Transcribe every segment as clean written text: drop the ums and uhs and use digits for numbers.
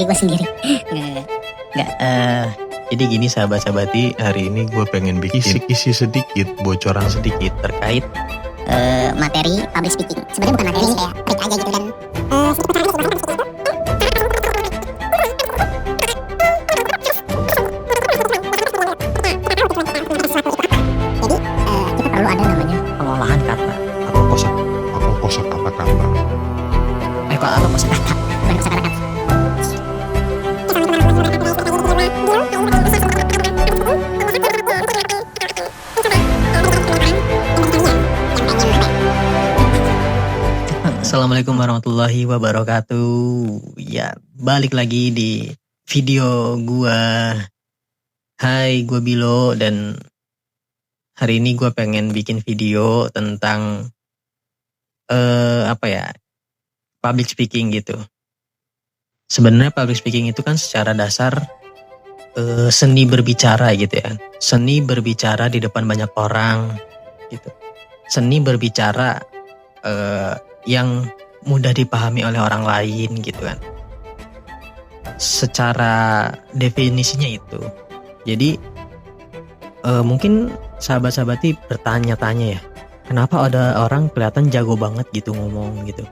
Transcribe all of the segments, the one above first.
gue sendiri. Enggak. Jadi gini sahabat-sahabati, hari ini gue pengen bikin isi sedikit, bocoran sedikit terkait materi public speaking. Sebenarnya bukan materi sih, kayak trik aja gitu dan sedikit bocoran aja sih. Jadi kita perlu ada namanya pengolahan kata atau kosakata kata. Atau kosakata, bukan kosakata. Assalamualaikum warahmatullahi wabarakatuh. Ya, balik lagi di video gua. Hai, gua Bilo dan hari ini gua pengen bikin video tentang public speaking gitu. Sebenarnya public speaking itu kan secara dasar seni berbicara gitu ya. Seni berbicara di depan banyak orang gitu. Seni berbicara yang mudah dipahami oleh orang lain gitu kan. Secara definisinya itu. Jadi mungkin sahabat-sahabati bertanya-tanya ya, kenapa ada orang kelihatan jago banget gitu ngomong gitu,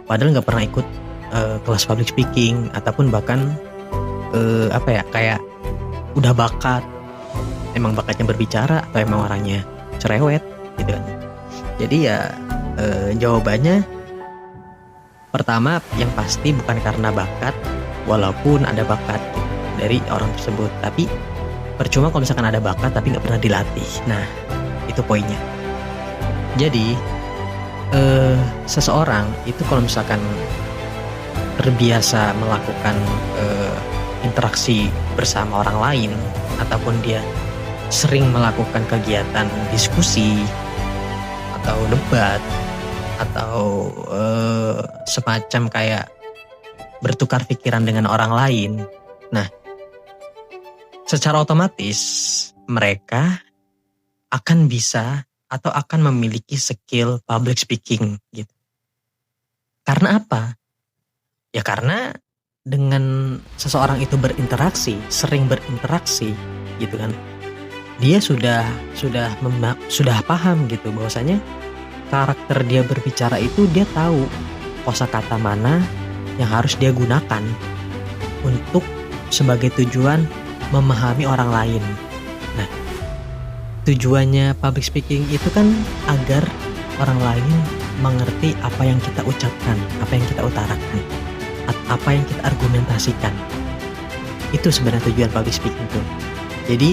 padahal nggak pernah ikut kelas public speaking ataupun bahkan kayak udah bakat, emang bakatnya berbicara atau emang orangnya cerewet gitu kan. Jadi ya jawabannya pertama yang pasti bukan karena bakat, walaupun ada bakat dari orang tersebut, tapi percuma kalau misalkan ada bakat tapi nggak pernah dilatih. Nah itu poinnya. Jadi seseorang itu kalau misalkan terbiasa melakukan interaksi bersama orang lain ataupun dia sering melakukan kegiatan diskusi atau debat atau semacam kayak bertukar pikiran dengan orang lain. Nah, secara otomatis mereka akan bisa atau akan memiliki skill public speaking gitu. Karena apa? Ya karena dengan seseorang itu berinteraksi, sering berinteraksi gitu kan. Dia sudah paham gitu bahwasanya karakter dia berbicara itu, dia tahu kosakata mana yang harus dia gunakan untuk sebagai tujuan memahami orang lain. Nah, tujuannya public speaking itu kan agar orang lain mengerti apa yang kita ucapkan, apa yang kita utarakan, apa yang kita argumentasikan. Itu sebenarnya tujuan public speaking itu. Jadi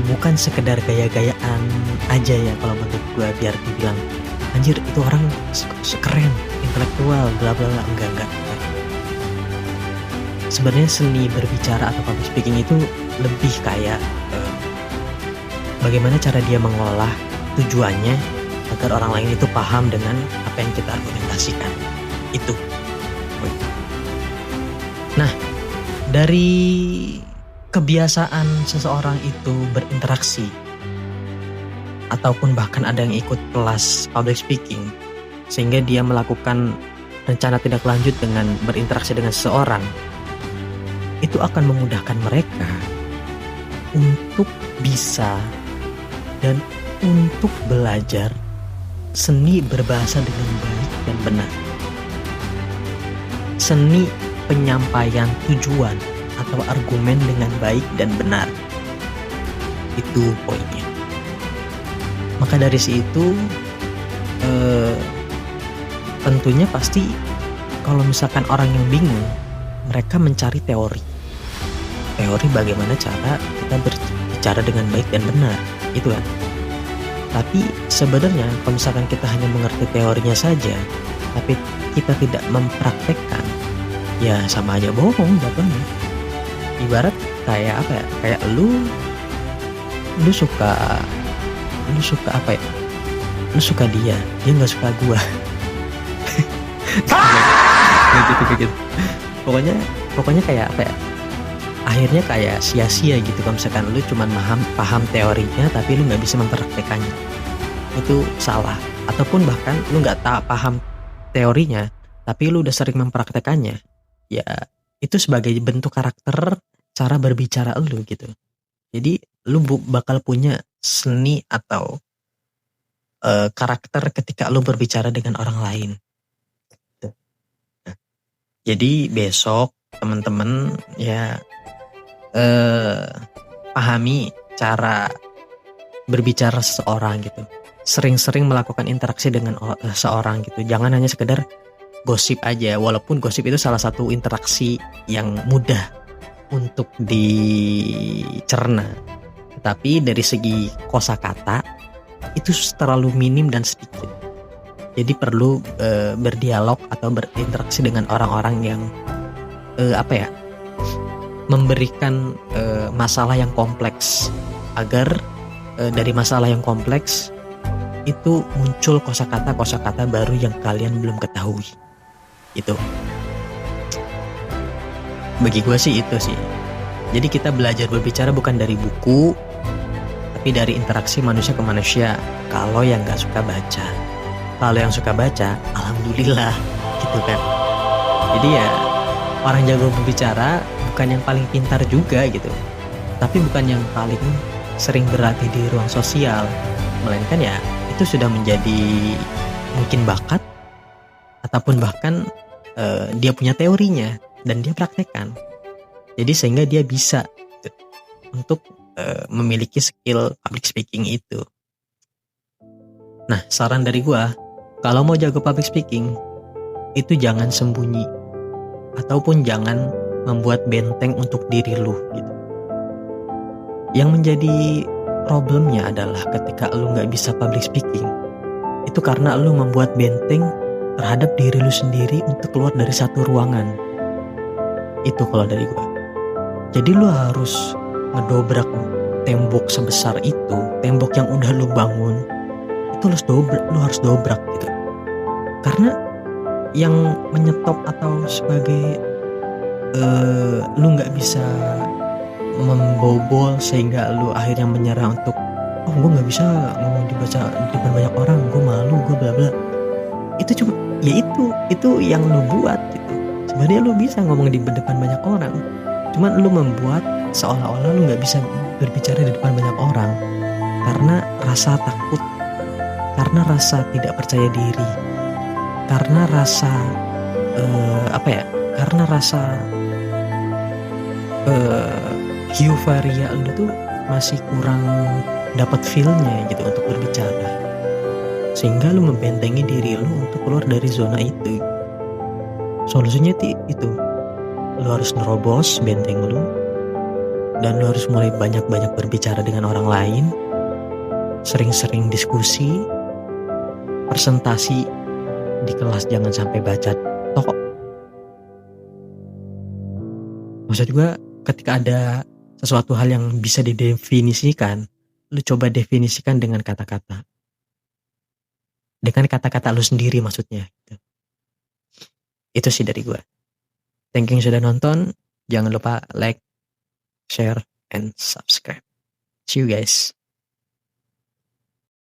bukan sekedar gaya-gayaan aja ya kalau menurut gue, biar dibilang anjir itu orang keren, intelektual, bla bla bla. Enggak. Sebenarnya seni berbicara atau public speaking itu lebih kayak bagaimana cara dia mengolah tujuannya agar orang lain itu paham dengan apa yang kita argumentasikan. Itu. Nah, dari kebiasaan seseorang itu berinteraksi ataupun bahkan ada yang ikut kelas public speaking sehingga dia melakukan rencana tindak lanjut dengan berinteraksi dengan seseorang, itu akan memudahkan mereka untuk bisa dan untuk belajar seni berbahasa dengan baik dan benar, seni penyampaian tujuan atau argumen dengan baik dan benar. Itu poinnya. Maka dari situ tentunya pasti kalau misalkan orang yang bingung, mereka mencari teori bagaimana cara kita berbicara dengan baik dan benar, itu kan. Tapi sebenarnya kalau misalkan kita hanya mengerti teorinya saja tapi kita tidak mempraktekkan, ya sama aja bohong jatuhnya. Ibarat kayak apa ya? Kayak lu suka apa ya? Lu suka dia nggak suka gua. gitu. Pokoknya kayak apa ya? Akhirnya kayak sia-sia gitu kalau misalkan lu cuman paham teorinya tapi lu nggak bisa mempraktekannya. Itu salah. Ataupun bahkan lu nggak paham teorinya tapi lu udah sering mempraktekannya. Ya itu sebagai bentuk karakter cara berbicara lu gitu. Jadi lu bakal punya seni atau karakter ketika lu berbicara dengan orang lain. Gitu. Nah, jadi besok teman-teman ya pahami cara berbicara seseorang gitu. Sering-sering melakukan interaksi dengan seorang gitu. Jangan hanya sekedar gosip aja, walaupun gosip itu salah satu interaksi yang mudah untuk dicerna. Tapi dari segi kosakata itu terlalu minim dan sedikit. Jadi perlu berdialog atau berinteraksi dengan orang-orang yang memberikan masalah yang kompleks, agar dari masalah yang kompleks itu muncul kosakata baru yang kalian belum ketahui. Itu bagi gue sih itu sih. Jadi kita belajar berbicara bukan dari buku, tapi dari interaksi manusia ke manusia. Kalau yang gak suka baca, kalau yang suka baca, alhamdulillah gitu kan. Jadi ya orang jago berbicara bukan yang paling pintar juga gitu, tapi bukan yang paling sering berlatih di ruang sosial, melainkan ya itu sudah menjadi mungkin bakat, ataupun bahkan dia punya teorinya dan dia praktekkan. Jadi sehingga dia bisa untuk memiliki skill public speaking itu. Nah, saran dari gua, kalau mau jago public speaking itu jangan sembunyi ataupun jangan membuat benteng untuk diri lu gitu. Yang menjadi problemnya adalah ketika lu nggak bisa public speaking, itu karena lu membuat benteng terhadap diri lu sendiri untuk keluar dari satu ruangan. Itu kalau dari gua. Jadi lu harus ngedobrak tembok sebesar itu, tembok yang udah lu bangun, itu lu harus dobrak gitu. Karena yang menyetop atau sebagai lu nggak bisa membobol sehingga lu akhirnya menyerah untuk gue nggak bisa ngomong di depan banyak orang, gue malu, gue bla bla. Itu cuma ya itu yang lu buat gitu. Sebenarnya lu bisa ngomong di depan banyak orang, cuman lu membuat seolah-olah lu nggak bisa berbicara di depan banyak orang karena rasa takut, karena rasa tidak percaya diri, karena rasa karena rasa euforia lu tuh masih kurang dapat feel-nya gitu untuk berbicara, sehingga lu membentengi diri lu untuk keluar dari zona itu. Solusinya itu lu harus nerobos benteng lu, dan lu harus mulai banyak-banyak berbicara dengan orang lain, sering-sering diskusi, presentasi di kelas jangan sampai baca tok. Maksud gue, ketika ada sesuatu hal yang bisa didefinisikan, lu coba definisikan dengan kata-kata. Dengan kata-kata lu sendiri maksudnya. Itu sih dari gue. Thank you sudah nonton. Jangan lupa like, share, and subscribe. See you guys.